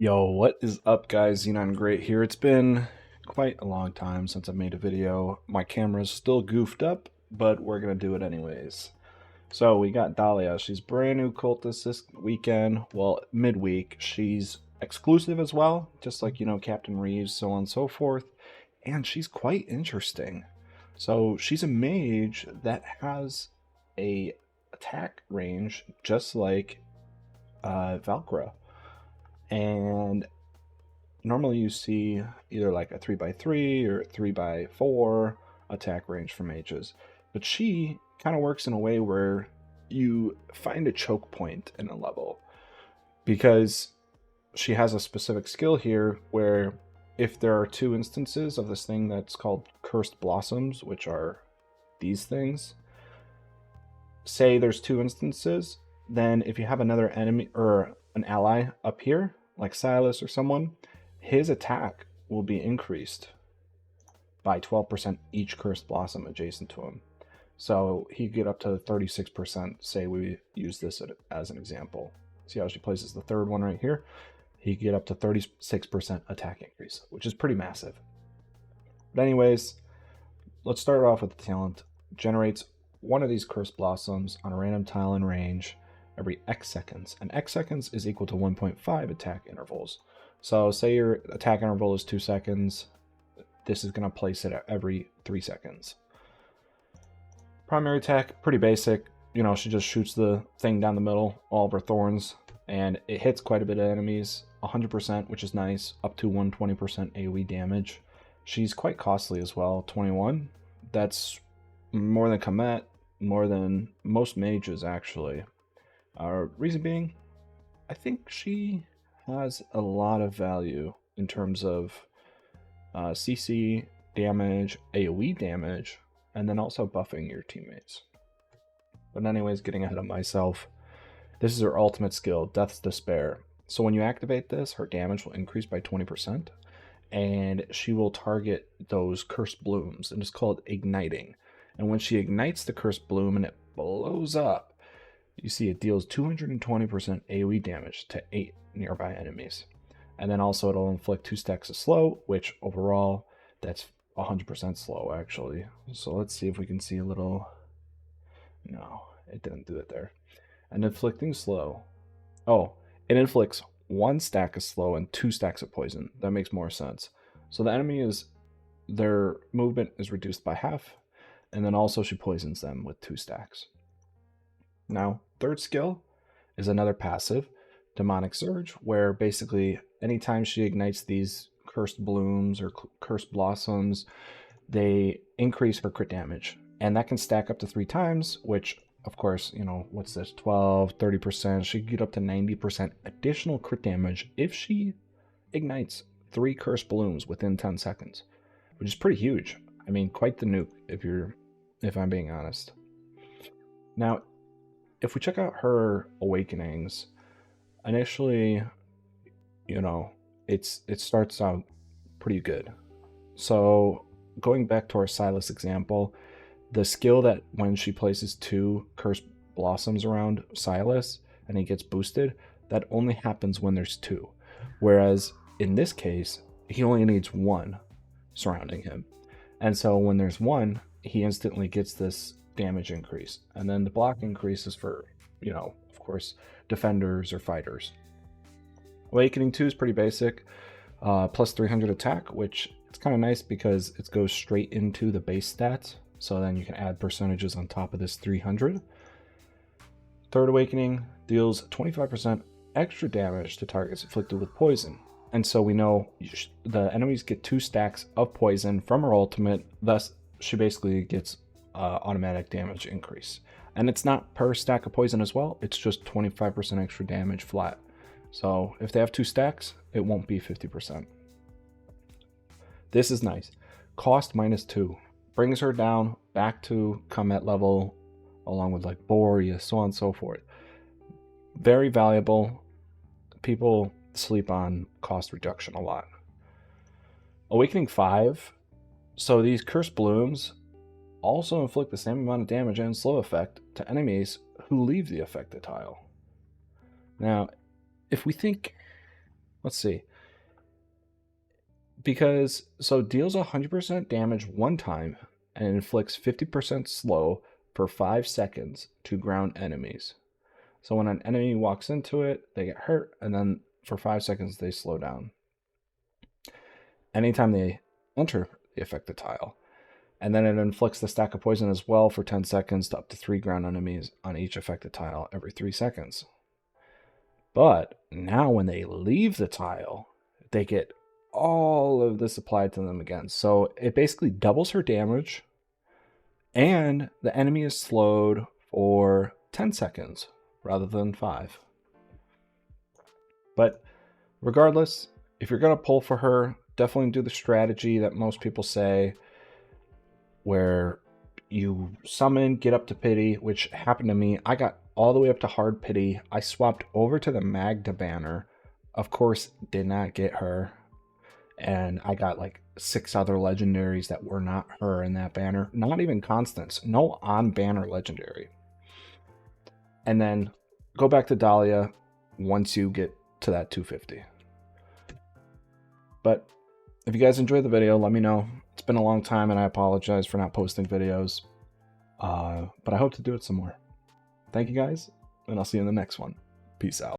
Yo, what is up, guys? Xenon Great here. It's been quite a long time since I made a video. My camera's still goofed up, but we're gonna do it anyways. So we got Dahlia. She's brand new cultist this weekend. Well, midweek. She's exclusive as well, just like, Captain Reeves, so on and so forth. And she's quite interesting. So she's a mage that has a attack range just like Valkyra. And normally you see either like a 3x3 or 3x4 attack range for mages, but she kind of works in a way where you find a choke point in a level because she has a specific skill here where if there are two instances of this thing that's called cursed blossoms, which are these things, say there's two instances, then if you have another enemy or an ally up here, like Silas or someone, his attack will be increased by 12% each cursed blossom adjacent to him. So he get up to 36%, say we use this as an example. See how she places the third one right here? He get up to 36% attack increase, which is pretty massive. But anyways, let's start off with the talent. Generates one of these cursed blossoms on a random tile in range every X seconds, and X seconds is equal to 1.5 attack intervals. So say your attack interval is 2 seconds, this is going to place it at every 3 seconds. Primary attack, pretty basic. She just shoots the thing down the middle, all of her thorns, and it hits quite a bit of enemies, 100%, which is nice, up to 120% AoE damage. She's quite costly as well, 21. That's more than Komet, more than most mages actually. Reason being, I think she has a lot of value in terms of CC damage, AoE damage, and then also buffing your teammates. But anyways, getting ahead of myself, this is her ultimate skill, Death's Despair. So when you activate this, her damage will increase by 20%, and she will target those cursed blooms, and it's called igniting. And when she ignites the cursed bloom and it blows up, you see it deals 220% AoE damage to 8 nearby enemies. And then also it'll inflict 2 stacks of slow, which overall, that's 100% slow actually. So let's see if we can see a little... No, it didn't do it there. And inflicting slow. Oh, it inflicts 1 stack of slow and 2 stacks of poison. That makes more sense. So the enemy is... their movement is reduced by half, and then also she poisons them with 2 stacks. Now, third skill is another passive, Demonic Surge, where basically anytime she ignites these cursed blooms or cursed blossoms, they increase her crit damage. And that can stack up to 3 times, which, of course, what's this, 12, 30%, she can get up to 90% additional crit damage if she ignites 3 cursed blooms within 10 seconds, which is pretty huge. I mean, quite the nuke, if I'm being honest. Now, if we check out her awakenings, initially, it starts out pretty good. So going back to our Silas example, the skill that when she places 2 cursed blossoms around Silas and he gets boosted, that only happens when there's 2. Whereas in this case, he only needs 1 surrounding him. And so when there's 1, he instantly gets this damage increase. And then the block increase is for, of course, defenders or fighters. Awakening 2 is pretty basic. Plus 300 attack, which it's kind of nice because it goes straight into the base stats. So then you can add percentages on top of this 300. Third Awakening deals 25% extra damage to targets inflicted with poison. And so we know the enemies get 2 stacks of poison from her ultimate, thus she basically gets automatic damage increase. And it's not per stack of poison as well, it's just 25% extra damage flat. So if they have 2 stacks, it won't be 50%. This is nice. Cost -2. Brings her down back to Komet level, along with like Boreas, so on and so forth. Very valuable. People sleep on cost reduction a lot. Awakening 5. So these cursed blooms also inflict the same amount of damage and slow effect to enemies who leave the affected tile. Now, if we think let's see. Because, so deals 100% damage one time and inflicts 50% slow for 5 seconds to ground enemies. So when an enemy walks into it, they get hurt, and then for 5 seconds they slow down. Anytime they enter the affected tile. And then it inflicts the stack of poison as well for 10 seconds to up to 3 ground enemies on each affected tile every 3 seconds. But now when they leave the tile, they get all of this applied to them again. So it basically doubles her damage, and the enemy is slowed for 10 seconds rather than 5. But regardless, if you're going to pull for her, definitely do the strategy that most people say, where you summon, get up to pity, which happened to me. I got all the way up to hard pity. I swapped over to the Magda banner. Of course, did not get her. And I got like 6 other legendaries that were not her in that banner. Not even constants. No on-banner legendary. And then go back to Dahlia once you get to that 250. But if you guys enjoyed the video, let me know. It's been a long time and I apologize for not posting videos. But I hope to do it some more. Thank you guys, and I'll see you in the next one. Peace out.